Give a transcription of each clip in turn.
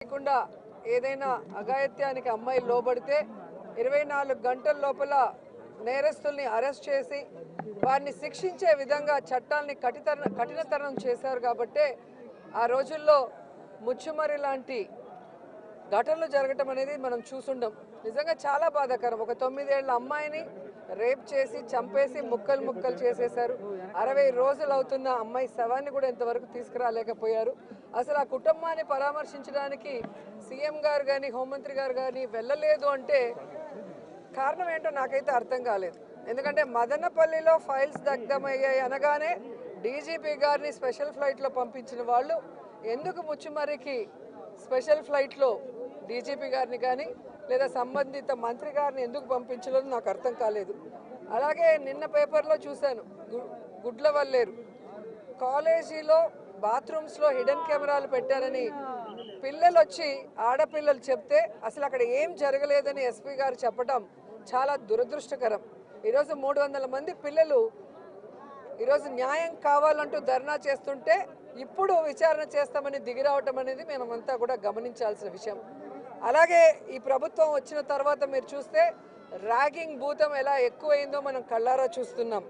లేకుండా ఏదైనా అఘాయిత్యానికి అమ్మాయి లోబడితే 24 గంటల లోపల నేరస్తుల్ని అరెస్ట్ చేసి వారిని శిక్షించే విధంగా చట్టాలని కఠినతరం చేశారు కాబట్టి ఆ రోజుల్లో ముచ్చుమరి లాంటి ఘటనలు జరగటం అనేది మనం చూసుండం. నిజంగా చాలా బాధాకరం. ఒక 9 ఏళ్ల అమ్మాయిని రేప్ చేసి చంపేసి ముక్కలు ముక్కలు చేసేశారు. 60 రోజులు అవుతున్న అమ్మాయి శవాన్ని కూడా ఇంతవరకు తీసుకురాలేకపోయారు. అసలు ఆ కుటుంబాన్ని పరామర్శించడానికి సీఎం గారు కానీ హోంమంత్రి గారు కానీ వెళ్ళలేదు అంటే కారణం ఏంటో నాకైతే అర్థం కాలేదు. ఎందుకంటే మదనపల్లిలో ఫైల్స్ దగ్ధమయ్యాయి అనగానే డీజీపీ గారిని స్పెషల్ ఫ్లైట్లో పంపించిన వాళ్ళు ఎందుకు ముచ్చుమర్రికి స్పెషల్ ఫ్లైట్లో డీజీపీ గారిని కానీ లేదా సంబంధిత మంత్రి గారిని ఎందుకు పంపించలేదు నాకు అర్థం కాలేదు. అలాగే నిన్న పేపర్లో చూశాను, గుడ్లవల్లేరు కాలేజీలో బాత్రూమ్స్లో హిడెన్ కెమెరాలు పెట్టారని పిల్లలు వచ్చి ఆడపిల్లలు చెప్తే అసలు అక్కడ ఏం జరగలేదని ఎస్పీ గారు చెప్పడం చాలా దురదృష్టకరం. ఈరోజు 300 మంది పిల్లలు ఈరోజు న్యాయం కావాలంటూ ధర్నా చేస్తుంటే ఇప్పుడు విచారణ చేస్తామని దిగిరావటం అనేది మేమంతా కూడా గమనించాల్సిన విషయం. అలాగే ఈ ప్రభుత్వం వచ్చిన తర్వాత మీరు చూస్తే ర్యాగింగ్ భూతం ఎలా ఎక్కువైందో మనం కళ్ళారా చూస్తున్నాం.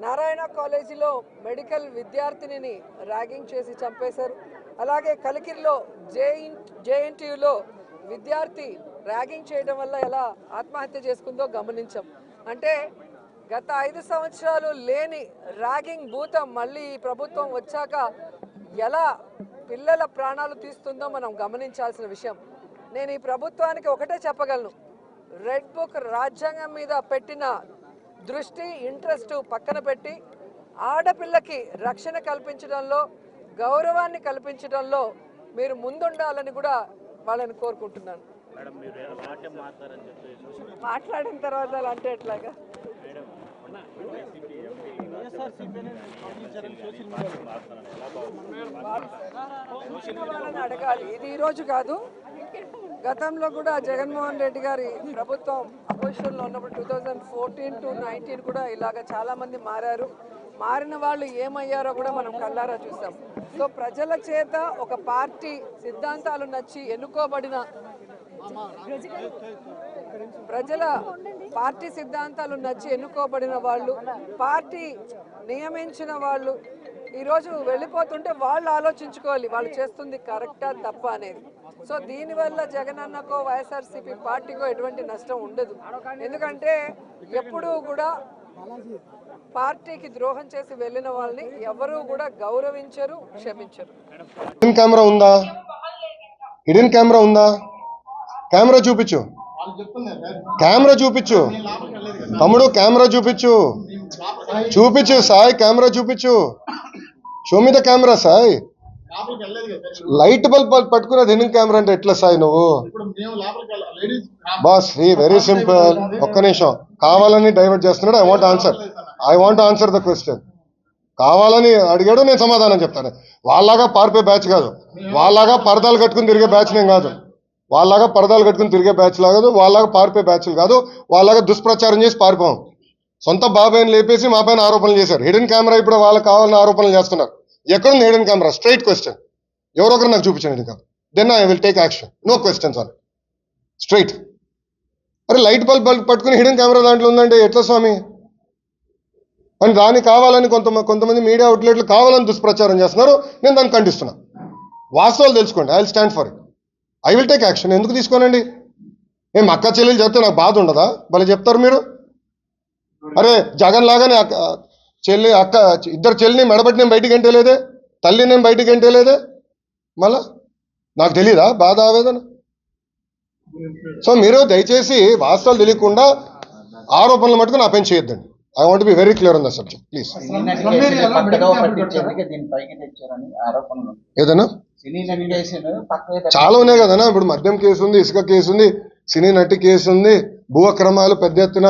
నారాయణ కాలేజీలో మెడికల్ విద్యార్థినిని ర్యాగింగ్ చేసి చంపేశారు. అలాగే కలికిరిలో జేఎన్టీయూలో విద్యార్థి ర్యాగింగ్ చేయడం వల్ల ఎలా ఆత్మహత్య చేసుకుందో గమనించాం. అంటే గత 5 సంవత్సరాలు లేని ర్యాగింగ్ భూతం మళ్ళీ ఈ ప్రభుత్వం వచ్చాక ఎలా పిల్లల ప్రాణాలు తీస్తుందో మనం గమనించాల్సిన విషయం. నేను ఈ ప్రభుత్వానికి ఒకటే చెప్పగలను, రెడ్ బుక్ రాజ్యాంగం మీద పెట్టిన దృష్టి ఇంట్రెస్ట్ పక్కన పెట్టి ఆడపిల్లకి రక్షణ కల్పించడంలో గౌరవాన్ని కల్పించడంలో మీరు ముందుండాలని కూడా వాళ్ళని కోరుకుంటున్నాను. మాట్లాడిన తర్వాత అలా అంటే ఎట్లాగా వాళ్ళని అడగాలి. ఇది ఈరోజు కాదు, గతంలో కూడా జగన్మోహన్ రెడ్డి గారి ప్రభుత్వం అపోజిషన్లో ఉన్నప్పుడు 2014 to 19 కూడా ఇలాగ చాలా మంది మారారు. మారిన వాళ్ళు ఏమయ్యారో కూడా మనం కళ్ళారా చూసాం. సో ప్రజల చేత ఒక పార్టీ సిద్ధాంతాలు నచ్చి ఎన్నుకోబడిన ప్రజల పార్టీ సిద్ధాంతాలు నచ్చి ఎన్నుకోబడిన వాళ్ళు, పార్టీ నియమించిన వాళ్ళు ఈరోజు వెళ్ళిపోతుంటే వాళ్ళు ఆలోచించుకోవాలి వాళ్ళు చేస్తుంది కరెక్టా తప్ప అనేది. సో దీనివల్ల జగనన్నకో వైఎస్ఆర్సీపీ పార్టీకో ఎటువంటి నష్టం ఉండదు. ఎందుకంటే ఎప్పుడూ కూడా పార్టీకి ద్రోహం చేసి వెళ్ళిన వాళ్ళని ఎవరూ కూడా గౌరవించరు, క్షమించరు. హిడెన్ కెమెరా ఉందా? హిడెన్ కెమెరా ఉందా? కెమెరా చూపించు, కెమెరా చూపించు తమ్ముడు, కెమెరా చూపించు, చూపించు సాయి, కెమెరా చూపించు. Show me the camera Sai. Light bulb పట్టుకున్నది హిడెన్ కెమెరా అంటే ఎట్లా సాయి నువ్వు? Boss very simple. ఒక్క నిమిషం, కావాలని డైవర్ట్ చేస్తున్నాడు. I want answer the question. కావాలని అడిగాడు, నేను సమాధానం చెప్తాను. వాళ్ళలాగా పారిపోయే బ్యాచ్ కాదు, వాళ్ళలాగా పరదాలు కట్టుకుని తిరిగే బ్యాచ్ నేను కాదు, వాళ్ళలాగా పరదాలు కట్టుకుని తిరిగే బ్యాచ్ కాదు, వాళ్ళలాగా పారిపోయే బ్యాచ్లు కాదు, వాళ్ళలాగా దుష్ప్రచారం చేసి పారిపోం. సొంత బాబాయిని లేపేసి మా పైన ఆరోపణలు చేశారు. హిడెన్ కెమెరా ఇప్పుడు వాళ్ళకి కావాలని ఆరోపణలు చేస్తున్నారు. ఎక్కడుంది హిడెన్ కెమెరా? Straight question. ఎవరొకరు నాకు చూపించండి hidden camera, then I will take action. No questions on straight. అరే లైట్ బల్బ్ పట్టుకుని హిడెన్ కెమెరా దాంట్లో ఉందంటే ఎట్లా స్వామి? అని దాన్ని కావాలని కొంతమంది మీడియా అవుట్లెట్లు కావాలని దుష్ప్రచారం చేస్తున్నారు. నేను దాన్ని ఖండిస్తున్నా. వాస్తవాలు తెలుసుకోండి. I will stand for it. I will take action. ఎందుకు తీసుకోనండి? ఏం అక్క చెల్లెలు చెప్తే నాకు బాధ ఉండదా? భలే చెప్తారు మీరు. అరే జగన్ లాగానే చెల్లి అక్క ఇద్దరు చెల్లిని మెడబట్టి నేను బయటికి ఎంటలేదే, తల్లి నేను బయటికి ఎంటలేదే, మళ్ళా నాకు తెలీదా బాధ ఆవేదన? సో మీరు దయచేసి వాస్తవాలు తెలియకుండా ఆరోపణలు మటుకు నా పైన చేయొద్దండి. I want be very clear on the subject please. ఏదన్నా చాలా ఉన్నాయి కదనా. ఇప్పుడు మద్యం కేసు ఉంది, ఇసుక కేసు ఉంది, సినీ నటి కేసు ఉంది, భూ అక్రమాలు పెద్ద ఎత్తున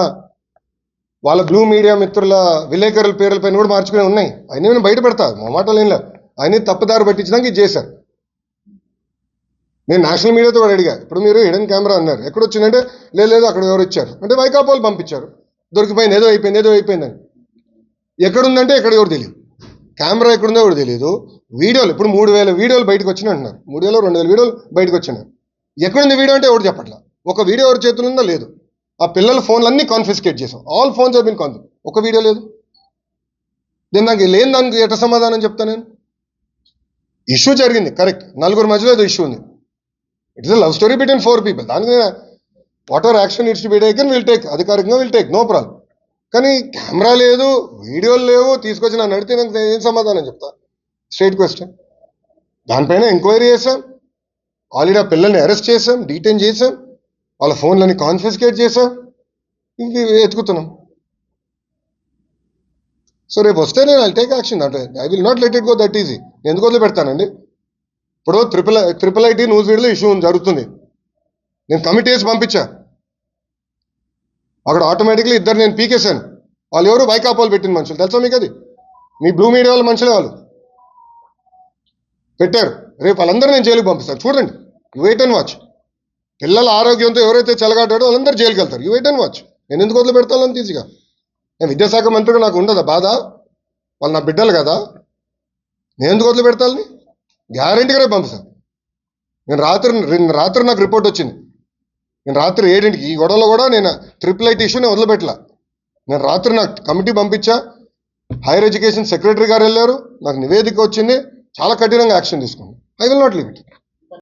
వాళ్ళ బ్లూ మీడియా మిత్రుల విలేకరుల పేర్ల పైన కూడా మార్చుకునే ఉన్నాయి. అయినా నేను బయట పెడతా, మొమాటలు ఏం లేదు. అయినా తప్పుదారి పట్టించడానికి ఇది చేశారు. నేను నేషనల్ మీడియాతో కూడా అడిగా, ఇప్పుడు మీరు హిడెన్ కెమెరా అన్నారు, ఎక్కడొచ్చిందంటే లేదు అక్కడ ఎవరు ఇచ్చారు అంటే వైకాపాలు పంపించారు, దొరికిపోయింది, ఏదో అయిపోయిందని. ఎక్కడుందంటే ఎక్కడ ఎవరు తెలియదు. కెమెరా ఎక్కడుందో కూడా తెలియదు. వీడియోలు ఇప్పుడు 3000 వీడియోలు బయటకు వచ్చినాయి అంటున్నారు. 3000 2000 వీడియోలు బయటకు వచ్చినాయి. ఎక్కడుంది వీడియో అంటే ఎవరు చెప్పట్లా. ఒక వీడియో ఎవరి చేతులు ఉందో లేదు. ఆ పిల్లల ఫోన్లన్నీ కాన్ఫిస్కేట్ చేసాం. All phones have been confiscate. ఒక వీడియో లేదు. నేను దానికి లేని దానికి ఎట్లా సమాధానం చెప్తా నేను? ఇష్యూ జరిగింది కరెక్ట్, నలుగురు మధ్యలో ఏదో ఇష్యూ ఉంది. It is a love story between 4 people. దానికి what ever action needs to be taken will take, అధికారికంగా విల్ టేక్, నో ప్రాబ్లం. కానీ కెమెరా లేదు, వీడియోలు లేవు, తీసుకొచ్చి నన్ను అడిగితే నాకు ఏం సమాధానం చెప్తా? Straight question. దానిపైన ఎంక్వైరీ చేసాం, ఆల్రెడీ ఆ పిల్లల్ని అరెస్ట్ చేసాం, డీటైన్ చేసాం, వాళ్ళ ఫోన్లని కాన్ఫిస్కేట్ చేసాం, ఇవి ఎత్తుకుతున్నాం. సో రేపు వస్తే నేను ఐ టేక్ యాక్షన్. అంటే I will not let it go that easy. నేను ఎందుకు వదిలిపెడతానండి? ఇప్పుడు ట్రిపుల్ ఐటీ న్యూస్వీడ్లో ఇష్యూ జరుగుతుంది. నేను కమిటీ వేసి పంపించా. అక్కడ ఆటోమేటిక్లీ ఇద్దరు నేను పీకేశాను. వాళ్ళు ఎవరు? వైకాపాలు పెట్టిన మనుషులు. తెలుసా మీకు? అది మీ బ్లూ మీడియా వాళ్ళ మనుషులే వాళ్ళు పెట్టారు. రేపు వాళ్ళందరూ నేను జైలుకి పంపిస్తాను. చూడండి, యూ వెయిట్ అండ్ వాచ్. పిల్లల ఆరోగ్యంతో ఎవరైతే చెలగాటాడో వాళ్ళందరూ జైలుకి వెళ్తారు. You wait and watch. నేను ఎందుకు వదిలి పెడతాను ఈజీగా? నేను విద్యాశాఖ మంత్రిగా నాకు ఉండదా బాధ? వాళ్ళు నా బిడ్డలు కదా, నేను ఎందుకు వదిలి పెడతాను? గ్యారంటీగా రేపు పంపిస్తాను. నేను రాత్రి నాకు రిపోర్ట్ వచ్చింది. నేను రాత్రి 7ంటికి ఈ గొడవలో కూడా నేను ట్రిపుల్ ఐటీ ఇష్యూ నేను వదిలిపెట్టలా. నేను రాత్రి నాకు కమిటీ పంపించా, హైయర్ ఎడ్యుకేషన్ సెక్రటరీ గారు వెళ్ళారు, నాకు నివేదిక వచ్చింది, చాలా కఠినంగా యాక్షన్ తీసుకున్నాను. I will not leave it.